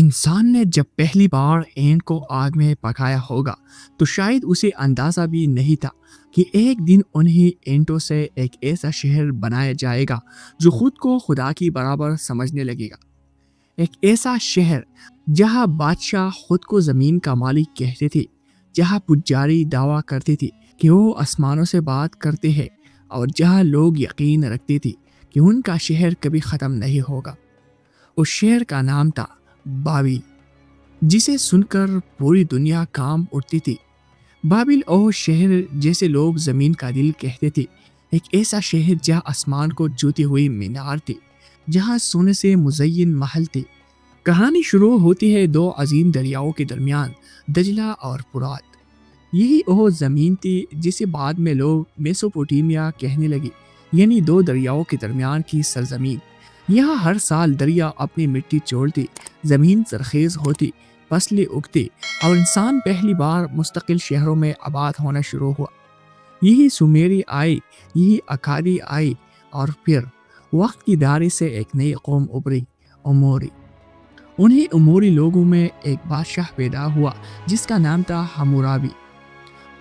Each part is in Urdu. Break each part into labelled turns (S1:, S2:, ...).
S1: انسان نے جب پہلی بار اینٹ کو آگ میں پکایا ہوگا تو شاید اسے اندازہ بھی نہیں تھا کہ ایک دن انہیں اینٹوں سے ایک ایسا شہر بنایا جائے گا جو خود کو خدا کی برابر سمجھنے لگے گا۔ ایک ایسا شہر جہاں بادشاہ خود کو زمین کا مالک کہتے تھے، جہاں پجاری دعویٰ کرتے تھے کہ وہ آسمانوں سے بات کرتے ہیں، اور جہاں لوگ یقین رکھتے تھے کہ ان کا شہر کبھی ختم نہیں ہوگا۔ اس شہر کا نام تھا بابل، جسے سن کر پوری دنیا کام اٹھتی تھی۔ بابل او شہر جیسے لوگ زمین کا دل کہتے تھے، ایک ایسا شہر جہاں آسمان کو چھوتی ہوئی مینار تھی، جہاں سونے سے مزین محل تھے۔ کہانی شروع ہوتی ہے دو عظیم دریاؤں کے درمیان، دجلہ اور فرات۔ یہی وہ زمین تھی جسے بعد میں لوگ میسوپوٹیمیا کہنے لگے، یعنی دو دریاؤں کے درمیان کی سرزمین۔ یہاں ہر سال دریا اپنی مٹی چھوڑتی، زمین زرخیز ہوتی، فصلیں اگتی، اور انسان پہلی بار مستقل شہروں میں آباد ہونا شروع ہوا۔ یہی سومیری آئی، یہی اکادی آئی، اور پھر وقت کی دھاری سے ایک نئی قوم ابھری، اموری۔ انہیں اموری لوگوں میں ایک بادشاہ پیدا ہوا جس کا نام تھا حمورابی۔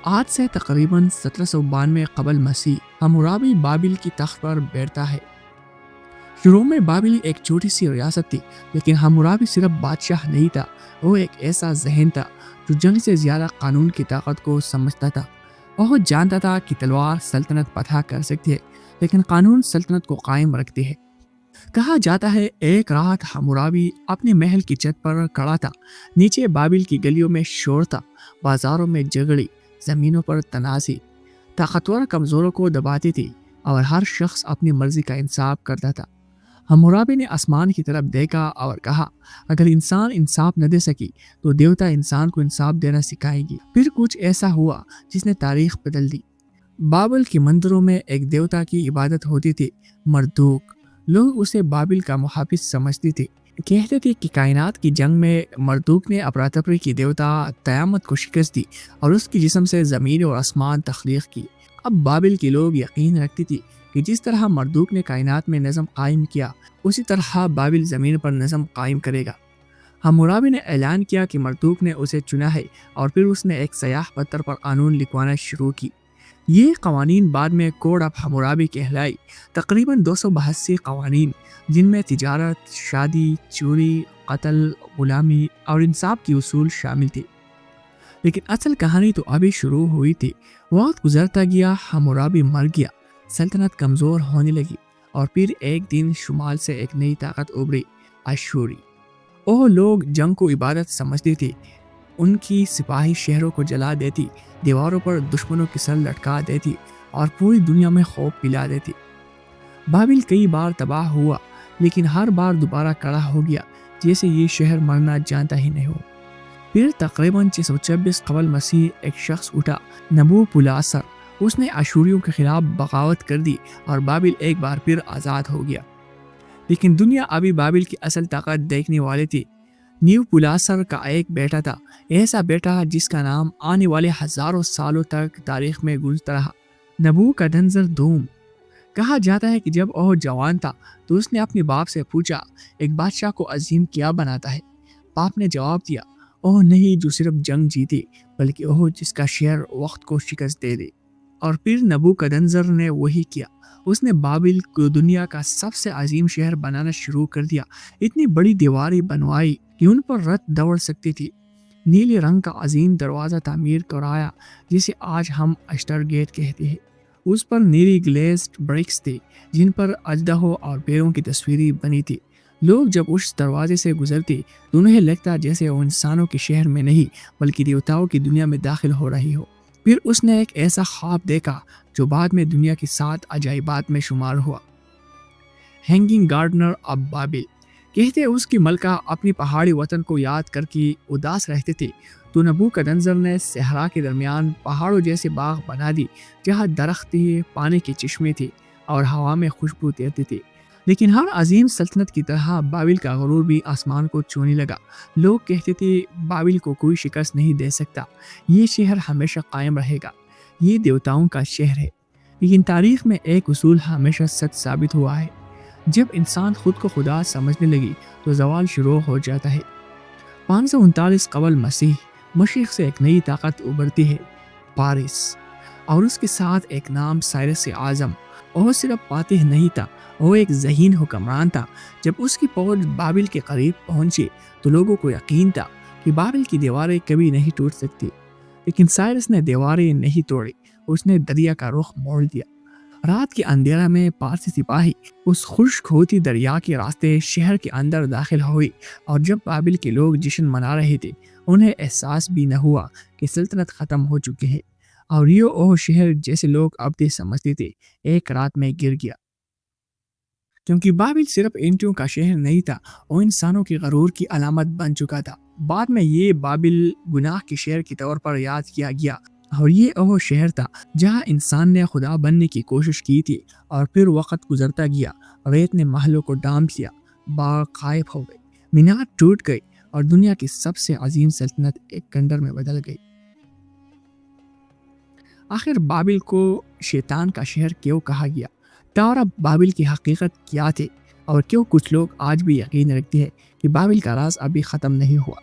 S1: آج سے تقریباً 1792 قبل مسیح حمورابی بابل کی تخت پر بیٹھتا ہے۔ شروع میں بابل ایک چھوٹی سی ریاست تھی، لیکن حمورابی صرف بادشاہ نہیں تھا، وہ ایک ایسا ذہن تھا جو جنگ سے زیادہ قانون کی طاقت کو سمجھتا تھا۔ وہ جانتا تھا کہ تلوار سلطنت فتح کر سکتی ہے، لیکن قانون سلطنت کو قائم رکھتی ہے۔ کہا جاتا ہے ایک رات حمورابی اپنے محل کی چھت پر کھڑا تھا، نیچے بابل کی گلیوں میں شور تھا، بازاروں میں جھگڑی، زمینوں پر تنازع، طاقتور کمزوروں کو دباتی تھی، اور ہر شخص اپنی مرضی کا انصاف کرتا تھا۔ حمورابی نے آسمان کی طرف دیکھا اور کہا، اگر انسان انصاف نہ دے سکی تو دیوتا انسان کو انصاف دینا سکھائے گی۔ پھر کچھ ایسا ہوا جس نے تاریخ بدل دی۔ بابل کے مندروں میں ایک دیوتا کی عبادت ہوتی تھی، مردوک۔ لوگ اسے بابل کا محافظ سمجھتے تھے، کہتے تھے کہ کائنات کی جنگ میں مردوک نے افراتفری کی دیوتا قیامت کو شکست دی اور اس کی جسم سے زمین اور آسمان تخلیق کی۔ اب بابل کے لوگ یقین رکھتے تھے کہ جس طرح مردوک نے کائنات میں نظم قائم کیا، اسی طرح بابل زمین پر نظم قائم کرے گا۔ حمورابی نے اعلان کیا کہ مردوک نے اسے چنا ہے، اور پھر اس نے ایک سیاہ پتھر پر قانون لکھوانا شروع کی۔ یہ قوانین بعد میں کوڈ آف حمورابی کہلائی، تقریباً 282 قوانین، جن میں تجارت، شادی، چوری، قتل، غلامی اور انصاف کی اصول شامل تھے۔ لیکن اصل کہانی تو ابھی شروع ہوئی تھی۔ وقت گزرتا گیا، حمورابی مر گیا، سلطنت کمزور ہونے لگی، اور پھر ایک دن شمال سے ایک نئی طاقت ابھری، اشوری۔ وہ لوگ جنگ کو عبادت سمجھتے تھے، ان کی سپاہی شہروں کو جلا دیتی، دیواروں پر دشمنوں کی سر لٹکا دیتی، اور پوری دنیا میں خوف پلا دیتی۔ بابل کئی بار تباہ ہوا، لیکن ہر بار دوبارہ کھڑا ہو گیا، جیسے یہ شہر مرنا جانتا ہی نہیں ہو۔ پھر تقریباً 626 قبل مسیح ایک شخص اٹھا، نبوپولاسر۔ اس نے اشوریوں کے خلاف بغاوت کر دی، اور بابل ایک بار پھر آزاد ہو گیا۔ لیکن دنیا ابھی بابل کی اصل طاقت دیکھنے والی تھی۔ نیوپولاسر کا ایک بیٹا تھا، ایسا بیٹا جس کا نام آنے والے ہزاروں سالوں تک تاریخ میں گونجتا رہا، نبوکدنضر دوم۔ کہا جاتا ہے کہ جب وہ جوان تھا تو اس نے اپنے باپ سے پوچھا، ایک بادشاہ کو عظیم کیا بناتا ہے؟ باپ نے جواب دیا، وہ نہیں جو صرف جنگ جیتے، بلکہ وہ جس کا شہر وقت کو شکست دے دے۔ اور پھر نبوکدنضر نے وہی کیا۔ اس نے بابل کو دنیا کا سب سے عظیم شہر بنانا شروع کر دیا۔ اتنی بڑی دیواریں بنوائی کہ ان پر رتھ دوڑ سکتی تھی۔ نیلے رنگ کا عظیم دروازہ تعمیر کرایا، جسے آج ہم اشٹر گیٹ کہتے ہیں۔ اس پر نیلی گلیزڈ برکس تھے، جن پر اژدہوں اور پیروں کی تصویریں بنی تھی۔ لوگ جب اس دروازے سے گزرتے تو انہیں لگتا جیسے وہ انسانوں کے شہر میں نہیں، بلکہ دیوتاؤں کی دنیا میں داخل ہو رہی ہو۔ پھر اس نے ایک ایسا خواب دیکھا جو بعد میں دنیا کی 7 عجائبات میں شمار ہوا۔ ہینگنگ گارڈنر آف بابل۔ کہتے اس کی ملکہ اپنی پہاڑی وطن کو یاد کر کے اداس رہتے تھے، تو نبوکدنضر نے صحرا کے درمیان پہاڑوں جیسے باغ بنا دی، جہاں درخت تھے، پانی کے چشمے تھے، اور ہوا میں خوشبو تیرتی تھی۔ لیکن ہر عظیم سلطنت کی طرح بابل کا غرور بھی آسمان کو چھونے لگا۔ لوگ کہتے تھے بابل کو کوئی شکست نہیں دے سکتا، یہ شہر ہمیشہ قائم رہے گا، یہ دیوتاؤں کا شہر ہے۔ لیکن تاریخ میں ایک اصول ہمیشہ سچ ثابت ہوا ہے، جب انسان خود کو خدا سمجھنے لگی تو زوال شروع ہو جاتا ہے۔ 539 قبل مسیح مشرق سے ایک نئی طاقت ابھرتی ہے، پارس، اور اس کے ساتھ ایک نام سائرس اعظم۔ وہ صرف فاتح نہیں تھا، وہ ایک ذہین حکمران تھا۔ جب اس کی فوج بابل کے قریب پہنچی تو لوگوں کو یقین تھا کہ بابل کی دیواریں کبھی نہیں ٹوٹ سکتی، لیکن سائرس نے دیواریں نہیں توڑی، اس نے دریا کا رخ موڑ دیا۔ رات کے اندھیرا میں پارسی سپاہی اس خشک ہوتی دریا کے راستے شہر کے اندر داخل ہوئی، اور جب بابل کے لوگ جشن منا رہے تھے انہیں احساس بھی نہ ہوا کہ سلطنت ختم ہو چکی ہے، اور یہ وہ شہر جیسے لوگ اب سمجھتے تھے ایک رات میں گر گیا۔ کیونکہ بابل صرف اینٹوں کا شہر نہیں تھا، وہ انسانوں کے غرور کی علامت بن چکا تھا۔ بعد میں یہ بابل گناہ کے شہر کے طور پر یاد کیا گیا، اور یہ وہ شہر تھا جہاں انسان نے خدا بننے کی کوشش کی تھی، اور پھر وقت گزرتا گیا، ریت نے محلوں کو ڈھانپ لیا، باغ غائب ہو گئے، مینار ٹوٹ گئی، اور دنیا کی سب سے عظیم سلطنت ایک کھنڈر میں بدل گئی۔ آخر بابل کو شیطان کا شہر کیوں کہا گیا؟ تارا بابل کی حقیقت کیا تھی، اور کیوں کچھ لوگ آج بھی یقین رکھتے ہیں کہ بابل کا راز ابھی ختم نہیں ہوا؟